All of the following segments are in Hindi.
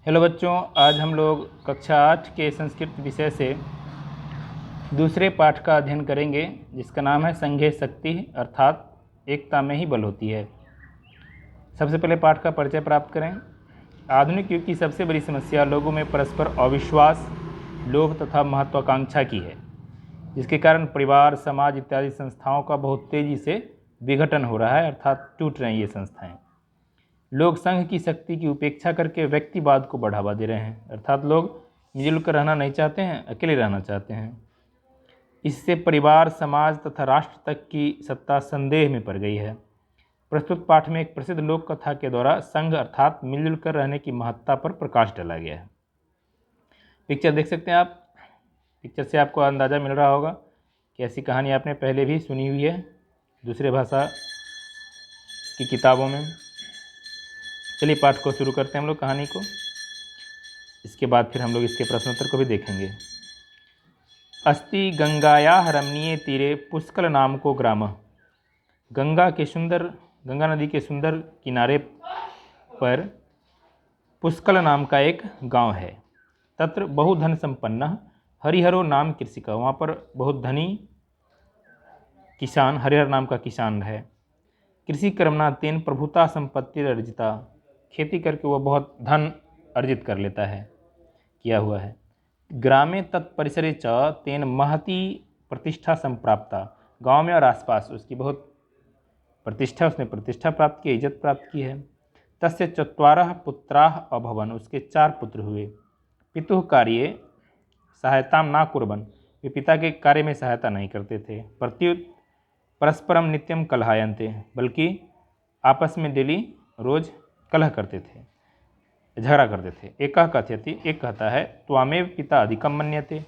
हेलो बच्चों, आज हम लोग कक्षा 8 के संस्कृत विषय से दूसरे पाठ का अध्ययन करेंगे, जिसका नाम है संघे शक्ति, अर्थात एकता में ही बल होती है। सबसे पहले पाठ का परिचय प्राप्त करें। आधुनिक युग की सबसे बड़ी समस्या लोगों में परस्पर अविश्वास, लोभ तथा महत्वाकांक्षा की है, जिसके कारण परिवार, समाज इत्यादि संस्थाओं का बहुत तेजी से विघटन हो रहा है, अर्थात टूट रही ये संस्थाएं। लोग संघ की शक्ति की उपेक्षा करके व्यक्तिवाद को बढ़ावा दे रहे हैं, अर्थात लोग मिलजुल कर रहना नहीं चाहते हैं, अकेले रहना चाहते हैं। इससे परिवार, समाज तथा राष्ट्र तक की सत्ता संदेह में पड़ गई है। प्रस्तुत पाठ में एक प्रसिद्ध लोक कथा के द्वारा संघ अर्थात मिलजुल कर रहने की महत्ता पर प्रकाश डाला गया है। पिक्चर देख सकते हैं आप। पिक्चर से आपको अंदाज़ा मिल रहा होगा कि ऐसी कहानी आपने पहले भी सुनी हुई है दूसरे भाषा की किताबों में। चलिए पाठ को शुरू करते हैं हम लोग कहानी को। इसके बाद फिर हम लोग इसके प्रश्नोत्तर को भी देखेंगे। अस्ति गंगायाः रमणीये तीरे पुष्कल नाम को ग्राम। गंगा नदी के सुंदर किनारे पर पुष्कल नाम का एक गांव है। तत्र बहुधन संपन्न हरिहरो नाम कृषिक। वहाँ पर बहुत धनी किसान, हरिहर नाम का किसान है। कृषि कर्मणा तेन प्रभुता संपत्ति अर्जिता। खेती करके वह बहुत धन अर्जित कर लेता है, किया हुआ है। ग्रामे तत्परिसरे च तेन महती प्रतिष्ठा संप्राप्ता। गांव में और आसपास उसकी बहुत प्रतिष्ठा, उसने प्रतिष्ठा प्राप्त की, इज्जत प्राप्त की है। तस्य चत्वारः पुत्राः अभवन्। उसके 4 पुत्र हुए। पितुः कार्ये सहायतां न कुर्वन्। वे पिता के कार्य में सहायता नहीं करते थे। प्रत्युत परस्परम नित्यम कलहायन्ते। बल्कि आपस में डेली रोज कलह करते थे, झगड़ा करते थे। एक कथयति, एक कहता है त्वमेव पिता अधिकम मन्यते।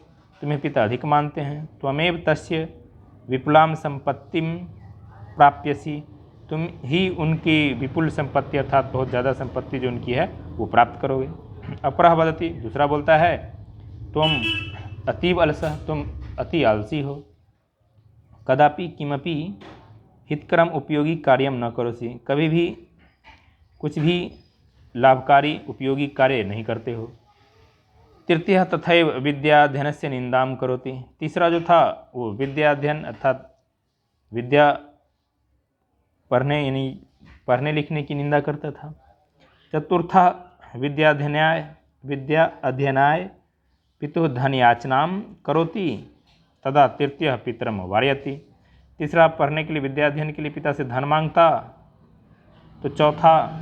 तुम्हें पिता अधिक मानते हैं। त्वमेव तस्य विपुलां संपत्तिम प्राप्यसि। तुम ही उनकी विपुल संपत्ति अर्थात बहुत ज़्यादा संपत्ति जो उनकी है वो प्राप्त करोगे। अपरः वदति, दूसरा बोलता है तुम अतीव अलसः, तुम अति आलसी हो। कदापि किमपि हितकरम उपयोगी कार्यम न करोसि। कभी भी कुछ भी लाभकारी उपयोगी कार्य नहीं करते हो। तृतीय तथैव विद्याध्ययन से निंदाम करोति। तीसरा जो था वो विद्याध्ययन अर्थात विद्या पढ़ने यानी पढ़ने लिखने की निंदा करता था। चतुर्थ विद्या अध्ययनाय पितुः धनयाचनाम करोति तदा तृतीय पितरम वारयति। तीसरा पढ़ने के लिए, विद्या अध्ययन के लिए पिता से धन मांगता, तो चौथा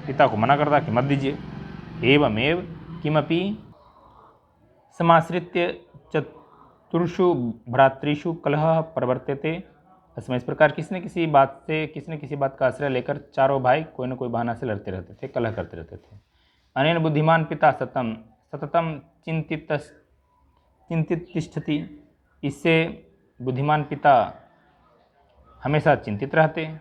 पिता को मना करता कि मत दीजिए। एवमेव किमपि समाश्रित्य चतुर्षु भ्रातृषु कलह प्रवर्तते। इसमें इस प्रकार किसी न किसी बात का आश्रय लेकर चारों भाई कोई न कोई बहाना से लड़ते रहते थे, कलह करते रहते थे। अनेन बुद्धिमान पिता सततम चिंतित तिष्ठति। इससे बुद्धिमान पिता हमेशा चिंतित रहते हैं।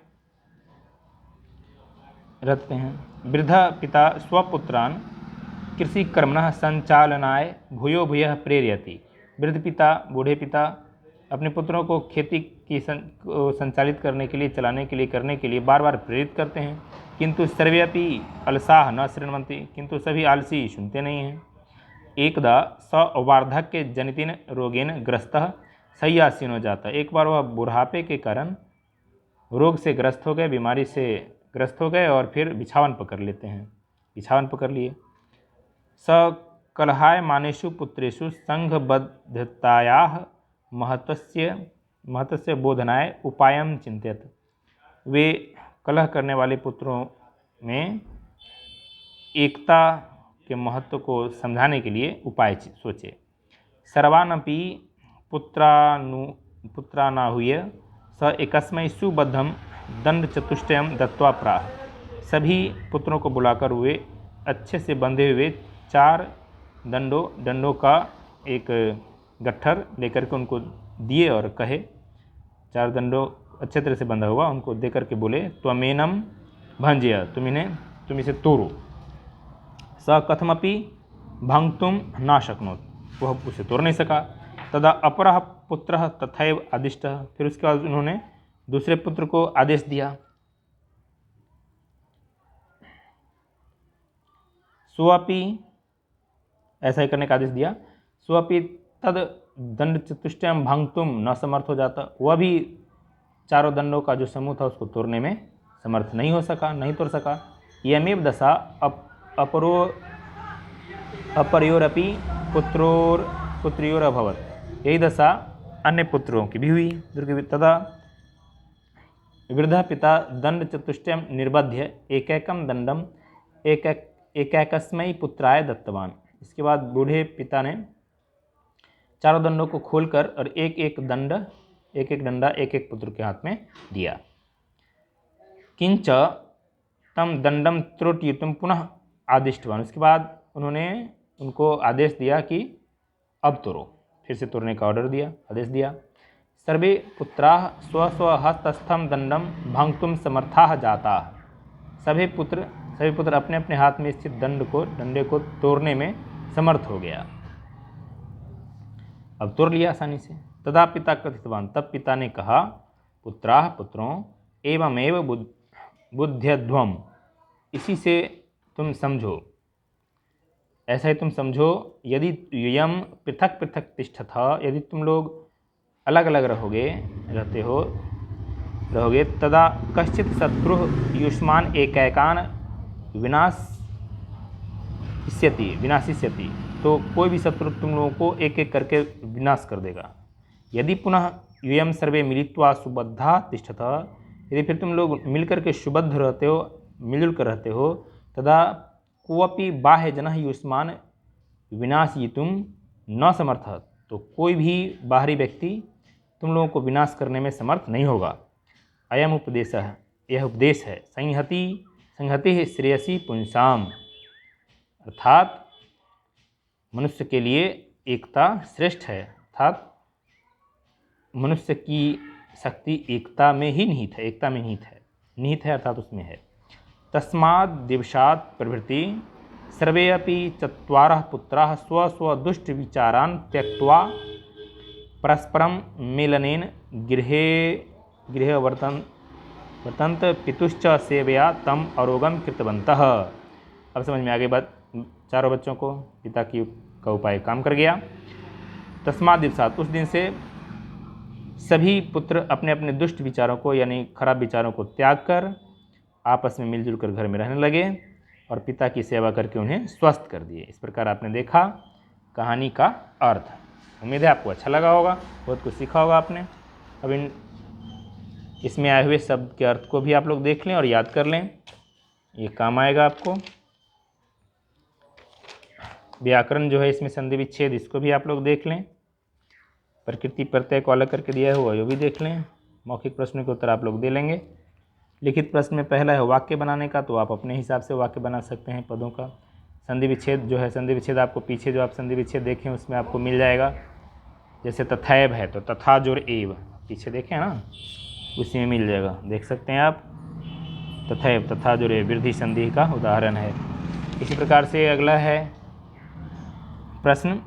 वृद्ध पिता स्वपुत्रान् कृषि कर्मणः संचालनाय भूयो भूयः प्रेरयति। वृद्ध पिता, बूढ़े पिता अपने पुत्रों को खेती की संचालित करने के लिए, चलाने के लिए, करने के लिए बार बार प्रेरित करते हैं। किंतु सर्वेपि अलसाः न शृण्वन्ति। किंतु सभी आलसी सुनते नहीं हैं। एकदा स वार्धक्य जनितेन रोगेन ग्रस्तः शय्यासीनो जाता। एक बार वह बुढ़ापे के कारण रोग से ग्रस्त हो गए, बीमारी से ग्रस्त हो गए और फिर बिछावन पकड़ लेते हैं, बिछावन पकड़ लिए। स कलहायमानेषु पुत्रेषु संघबद्धतायाः महत्वस्य बोधनाय उपायं चिंत्यत। वे कलह करने वाले पुत्रों में एकता के महत्व को समझाने के लिए उपाय सोचे। सर्वानपि पुत्रानाहूय स एकस्मै सुबद्धं दंडचतुष्टयं दत्वा प्राह। सभी पुत्रों को बुलाकर वे अच्छे से बंधे हुए 4 दंडों का एक गट्ठर लेकर के उनको दिए और कहे, 4 दंडों अच्छे तरह से बंधा हुआ उनको दे करके बोले त्वमेनम भंजय, तुम इसे तोड़ो। स कथमपि भंगतुम न शक्नोत, वह उसे तोड़ नहीं सका। तदा अपरः पुत्रः तथैव आदिष्टः। फिर उसके बाद उन्होंने दूसरे पुत्र को आदेश दिया। स्वपि, ऐसा ही करने का आदेश दिया, स्वपि तद दंड चतुष्टयम भंगतुम न समर्थ हो जाता, वह भी चारों दंडों का जो समूह था उसको तोड़ने में समर्थ नहीं हो सका, नहीं तोड़ सका। यमेव दशा अपरयोरपि पुत्रोर अभवत, यही दशा अन्य पुत्रों की भी हुई। तदा वृद्ध पिता दंड चतुष्टयम निर्बध्य एकैकम दंडम एकैकस्मै पुत्राय दत्तवान। इसके बाद बूढ़े पिता ने चारों दंडों को खोलकर और एक एक डंडा एक एक पुत्र के हाथ में दिया। किंच तम दंडम त्रुटयितुम पुनः आदिष्टवान, उसके बाद उन्होंने उनको आदेश दिया कि अब तोड़ो, फिर से तोड़ने का ऑर्डर दिया, आदेश दिया। सर्वे पुत्राः स्व हस्तस्थम दंडम भंगतुम समर्थाः जाताः, सभी पुत्र अपने अपने हाथ में स्थित डंडे को तोड़ने में समर्थ हो गया, अब तोड़ लिया आसानी से। तदा पिता कथितवान, तब पिता ने कहा, पुत्राः पुत्रों एवमेव बुद्ध्यध्वम, इसी से तुम समझो, ऐसा ही तुम समझो, यदि यम पृथक पृथक तिष्ठथ, यदि तुम लोग अलग अलग रहोगे तदा कश्चित शत्रु युष्मान एकैकान विनाशिष्यति, तो कोई भी शत्रु तुम लोगों को एक एक करके विनाश कर देगा। यदि पुनः यूयम सर्वे मिलित्वा सुबद्धा तिष्ठथ, यदि फिर तुम लोग मिलकर के सुबद्ध रहते हो, मिलजुल कर रहते हो, तदा कोऽपि बाह्य जनः युष्मान विनाशयितुम न समर्थः, तो कोई भी बाहरी व्यक्ति तुम लोगों को विनाश करने में समर्थ नहीं होगा। अयम उपदेशः, यह उपदेश है, संहति श्रेयसी पुंसाम, अर्थात मनुष्य के लिए एकता श्रेष्ठ है, अर्थात मनुष्य की शक्ति एकता में ही निहित है, एकता में निहित है अर्थात उसमें है। तस्माद् दिवसात् प्रभृति सर्वे अपि चत्वारः पुत्राः स्वस्वदुष्ट विचारान् त्यक्त्वा परस्परं मेलनेन गृहे वर्तन्त पितुश्च सेवया तम आरोग्यम कृतवन्तः। अब समझ में आ गई बात, चारों बच्चों को पिता का उपाय काम कर गया। तस्माद् दिवसात्, उस दिन से सभी पुत्र अपने अपने दुष्ट विचारों को यानी खराब विचारों को त्याग कर आपस में मिलजुल कर घर में रहने लगे और पिता की सेवा करके उन्हें स्वस्थ कर दिए। इस प्रकार आपने देखा कहानी का अर्थ। उम्मीद है आपको अच्छा लगा होगा, बहुत कुछ सीखा होगा आपने। अब इसमें आए हुए शब्द के अर्थ को भी आप लोग देख लें और याद कर लें, ये काम आएगा आपको। व्याकरण जो है इसमें संधि विच्छेद, इसको भी आप लोग देख लें। प्रकृति प्रत्यय को अलग करके दिया हुआ, ये भी देख लें। मौखिक प्रश्नों के उत्तर आप लोग दे लेंगे। लिखित प्रश्न में पहला है वाक्य बनाने का, तो आप अपने हिसाब से वाक्य बना सकते हैं पदों का। संधि विच्छेद जो है, संधि विच्छेद आपको पीछे जो आप संधि विच्छेद देखें उसमें आपको मिल जाएगा। जैसे तथैव है तो तथा जोर एव, पीछे देखें ना, उसी में मिल जाएगा, देख सकते हैं आप। तथैव तथा जोर एव वृद्धि संधि का उदाहरण है। इसी प्रकार से अगला है प्रश्न,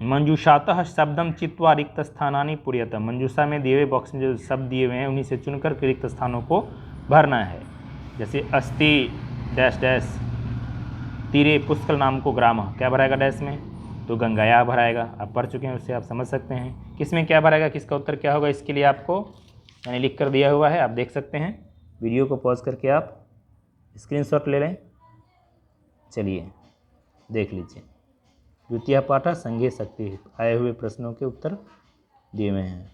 मंजूषातः शब्दम चित्वा रिक्त स्थानानि पूर्यत, मंजूषा में दिए हुए बॉक्स में जो शब्द दिए हुए हैं उन्हीं से चुनकर के रिक्त स्थानों को भरना है। जैसे अस्ति डैश डैश तीरे पुष्कर नाम को ग्राम, क्या भराएगा डैश में, तो गंगाया भराएगा। आप पढ़ चुके हैं, उससे आप समझ सकते हैं किस में क्या भराएगा, किसका उत्तर क्या होगा। इसके लिए आपको मैंने लिख कर दिया हुआ है, आप देख सकते हैं। वीडियो को पॉज करके आप स्क्रीनशॉट ले लें। चलिए देख लीजिए। द्वितीय पाठ संघे शक्ति, आए हुए प्रश्नों के उत्तर दिए हुए हैं।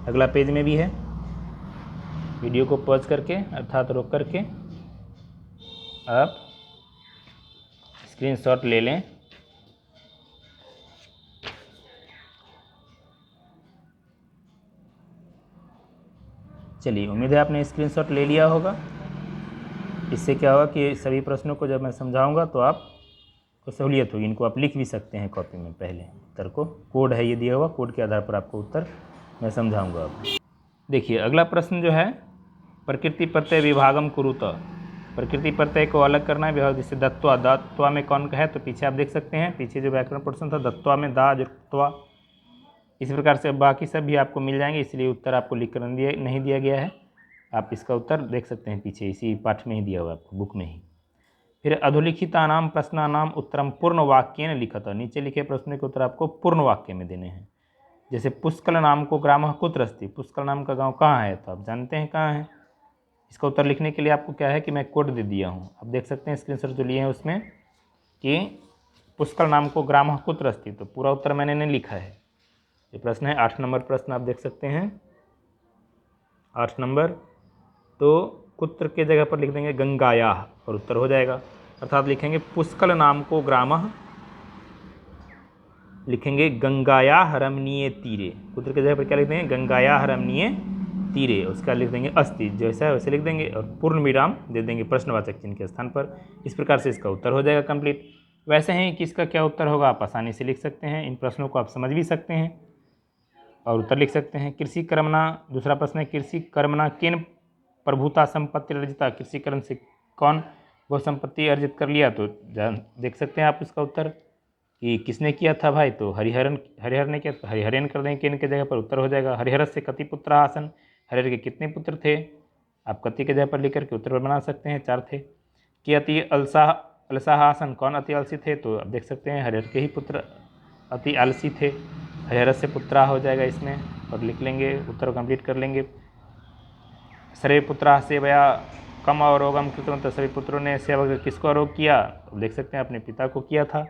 अगला पेज में भी है, वीडियो को पॉज करके अर्थात रोक करके आप स्क्रीनशॉट ले लें। चलिए, उम्मीद है आपने स्क्रीनशॉट ले लिया होगा। इससे क्या होगा कि सभी प्रश्नों को जब मैं समझाऊंगा तो आपको सहूलियत होगी। इनको आप लिख भी सकते हैं कॉपी में, पहले उत्तर को। कोड है ये दिया हुआ, कोड के आधार पर आपको उत्तर मैं समझाऊंगा। अब देखिए अगला प्रश्न जो है, प्रकृति प्रत्यय विभागम कुरुत, प्रकृति प्रत्यय को अलग करना है। जैसे दत्वा, दत्वा में कौन का है, तो पीछे आप देख सकते हैं, पीछे जो व्याकरण पोर्शन था दत्वा में दा जुक्त्वा। इस प्रकार से बाकी सब भी आपको मिल जाएंगे, इसलिए उत्तर आपको लिख कर नहीं दिया गया है। आप इसका उत्तर देख सकते हैं पीछे इसी पाठ में ही दिया हुआ आपको, बुक में ही। फिर अधोलिखितानाम प्रश्नानाम उत्तरम पूर्ण वाक्य ने लिखा था। नीचे लिखे प्रश्न के उत्तर आपको पूर्ण वाक्य में देने हैं। जैसे पुष्कल नाम को ग्राम कुत्र अस्ति, पुष्कल नाम का गांव कहाँ है, तो आप जानते हैं कहाँ है। इसका उत्तर लिखने के लिए आपको क्या है कि मैं कोड दे दिया हूँ, आप देख सकते हैं स्क्रीनशॉट जो लिए हैं उसमें कि पुष्कल नाम को ग्राम कुत्र अस्ति, तो पूरा उत्तर मैंने नहीं लिखा है। ये प्रश्न है 8 नंबर प्रश्न, आप देख सकते हैं 8 नंबर। तो कुत्र के जगह पर लिख देंगे गंगायाः और उत्तर हो जाएगा। अर्थात लिखेंगे पुष्कल नाम को ग्रामः, लिखेंगे गंगायाः रमणीय तीरे। कुत्र के जगह पर क्या लिख देंगे, गंगायाः रमणीय तीरे, उसका लिख देंगे अस्ति, जैसा है वैसे लिख देंगे और पूर्ण विराम दे देंगे प्रश्नवाचक चिन्ह के स्थान पर। इस प्रकार से इसका उत्तर हो जाएगा कंप्लीट। वैसे ही कि इसका क्या उत्तर होगा आप आसानी से लिख सकते हैं, इन प्रश्नों को आप समझ भी सकते हैं और उत्तर लिख सकते हैं। कृषि कर्मणा, दूसरा प्रश्न है कृषि कर्मणा किन प्रभुता संपत्ति अर्जिता, कृषि कर्म से कौन वो संपत्ति अर्जित कर लिया, तो देख सकते हैं आप उसका उत्तर कि किसने किया था भाई, तो हरिहर ने किया, तो हरिहरन कर देंगे किन के जगह पर, उत्तर हो जाएगा। हरिहर से कति पुत्र आसन, हरिहर के कितने पुत्र थे, आप कति के जगह पर लिख करके उत्तर बना सकते हैं, 4 थे। कि अति अलसाह आसन, कौन अति आलसी थे, तो आप देख सकते हैं हरिहर के ही पुत्र अति आलसी थे, हरिहर से पुत्रा हो जाएगा इसमें और लिख लेंगे, उत्तर कंप्लीट कर लेंगे। सर्वे पुत्रा सेवया कम अरोगम कृतम, तो सभी पुत्रों ने सेवा किसको आरोग किया, तो देख सकते हैं अपने पिता को किया था,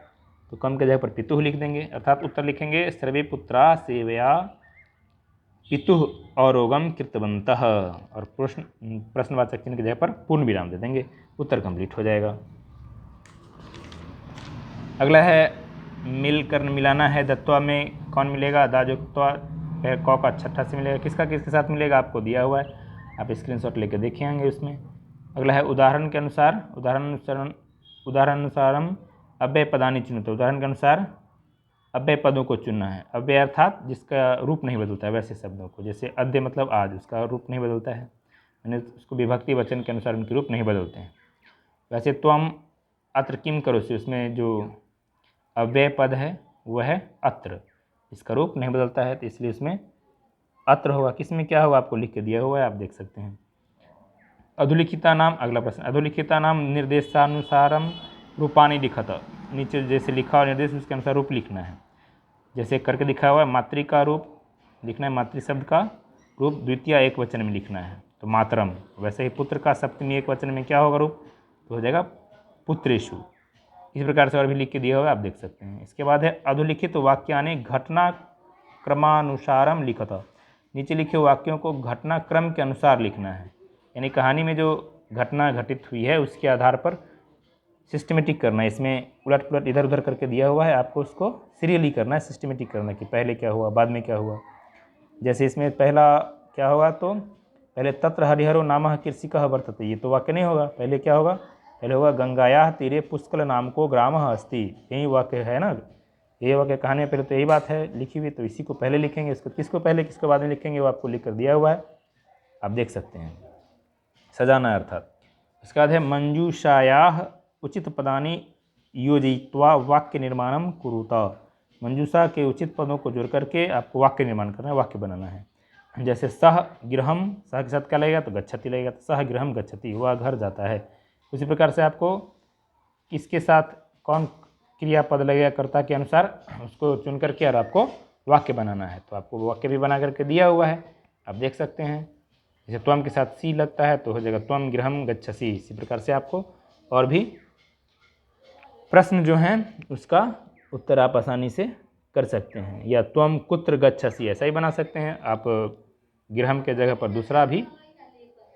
तो कम के जगह पर पितुः लिख देंगे। अर्थात उत्तर लिखेंगे सर्वे पुत्रा सेवया पितुः औरोगम कृतवन्तः और प्रश्नवाचक चिन्ह की जगह पर पूर्ण विराम दे देंगे, उत्तर कंप्लीट हो जाएगा। अगला है मिलकर मिलाना है। दत्वा में कौन मिलेगा, दाजुक्त्वा, कौ का छठा से मिलेगा, किसका किसके साथ मिलेगा आपको दिया हुआ है, आप स्क्रीनशॉट लेकर देखेंगे उसमें। अगला है उदाहरण के अनुसार, उदाहरणानुसारम अव्यय पदानि चुनते, उदाहरण के अनुसार अव्यय पदों को चुनना है। अव्यय अर्थात जिसका रूप नहीं बदलता है वैसे शब्दों को, जैसे अद्य मतलब आज, उसका रूप नहीं बदलता है, यानी उसको विभक्ति वचन के अनुसार उनके रूप नहीं बदलते हैं। वैसे त्वम अत्र किम करोसि, उसमें जो अव्यय पद है वह है अत्र, इसका रूप नहीं बदलता है तो इसलिए उसमें अत्र होगा। किसमें क्या होगा आपको लिख के दिया हुआ है, आप देख सकते हैं। अधोलिखिता नाम, अगला प्रश्न, अधोलिखिता नाम निर्देशानुसारम रूपानी लिखत, नीचे जैसे लिखा और निर्देश उसके अनुसार रूप लिखना है। जैसे करके दिखा हुआ है मातृ का रूप लिखना है, मातृ शब्द का रूप द्वितीय एक वचन में लिखना है, तो मातरम। वैसे ही पुत्र का सप्तमी एक वचन में क्या होगा रूप, तो हो जाएगा पुत्रेषु। इस प्रकार से और भी लिख के दिया हुआ है, आप देख सकते हैं। इसके बाद है अधोलिखित वाक्यानि घटना क्रमानुसारम लिखत, नीचे लिखे वाक्यों को घटना क्रम के अनुसार लिखना है, यानी कहानी में जो घटना घटित हुई है उसके आधार पर सिस्टमेटिक करना है। इसमें उलट पुलट इधर उधर करके दिया हुआ है, आपको उसको सीरियली करना है, सिस्टमेटिक करना है कि पहले क्या हुआ बाद में क्या हुआ। जैसे इसमें पहला क्या होगा, तो पहले तत्र हरिहरो नामः कृषिकः वर्तते, ये तो वाक्य नहीं होगा, पहले क्या होगा, पहले होगा गंगायाः तीरे पुष्कल नाम को ग्रामः अस्ति, यही वाक्य है ना, ये वाक्य कहानी में पहले तो यही बात है लिखी हुई, तो इसी को पहले लिखेंगे, इसको किसको पहले किसको बाद में लिखेंगे वो आपको लिख कर दिया हुआ है, आप देख सकते हैं, सजाना है अर्थात। उसके बाद है मंजूषायाः उचित पदानि योजयित्वा वाक्य निर्माणम कुरुता, मंजूषा के उचित पदों को जोड़ करके आपको वाक्य निर्माण करना है, वाक्य बनाना है। जैसे सह गृहम, सह के साथ क्या लगेगा, तो गच्छति लगेगा, तो सह गृहम गच्छति, वह घर जाता है। उसी प्रकार से आपको किसके साथ कौन क्रियापद लगेगा कर्ता के अनुसार उसको चुन करके और आपको वाक्य बनाना है, तो आपको वाक्य भी बना करके दिया हुआ है, आप देख सकते हैं। जैसे त्वम के साथ सी लगता है तो हो जाएगा त्वम गृहम गच्छसि। इसी प्रकार से आपको और भी प्रश्न जो हैं उसका उत्तर आप आसानी से कर सकते हैं, या त्वम कुत्र गच्छसि ऐसा ही बना सकते हैं आप, गृहम के जगह पर दूसरा भी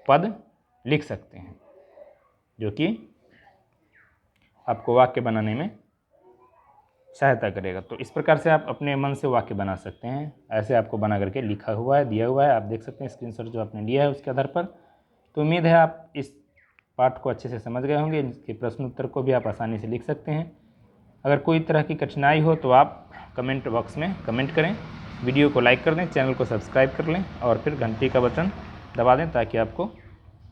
पद लिख सकते हैं जो कि आपको वाक्य बनाने में सहायता करेगा। तो इस प्रकार से आप अपने मन से वाक्य बना सकते हैं, ऐसे आपको बना करके लिखा हुआ है दिया हुआ है, आप देख सकते हैं स्क्रीनशॉट जो आपने लिया है उसके आधार पर। तो उम्मीद है आप इस पाठ को अच्छे से समझ गए होंगे, इसके प्रश्न उत्तर को भी आप आसानी से लिख सकते हैं। अगर कोई तरह की कठिनाई हो तो आप कमेंट बॉक्स में कमेंट करें, वीडियो को लाइक कर दें, चैनल को सब्सक्राइब कर लें और फिर घंटी का बटन दबा दें ताकि आपको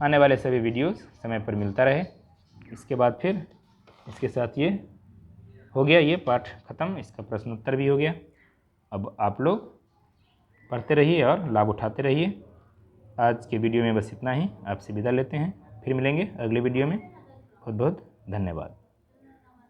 आने वाले सभी वीडियोस समय पर मिलता रहे। इसके बाद फिर इसके साथ ये हो गया, ये पाठ ख़त्म, इसका प्रश्न उत्तर भी हो गया। अब आप लोग पढ़ते रहिए और लाभ उठाते रहिए। आज के वीडियो में बस इतना ही, आपसे विदा लेते हैं, फिर मिलेंगे अगले वीडियो में। बहुत बहुत धन्यवाद।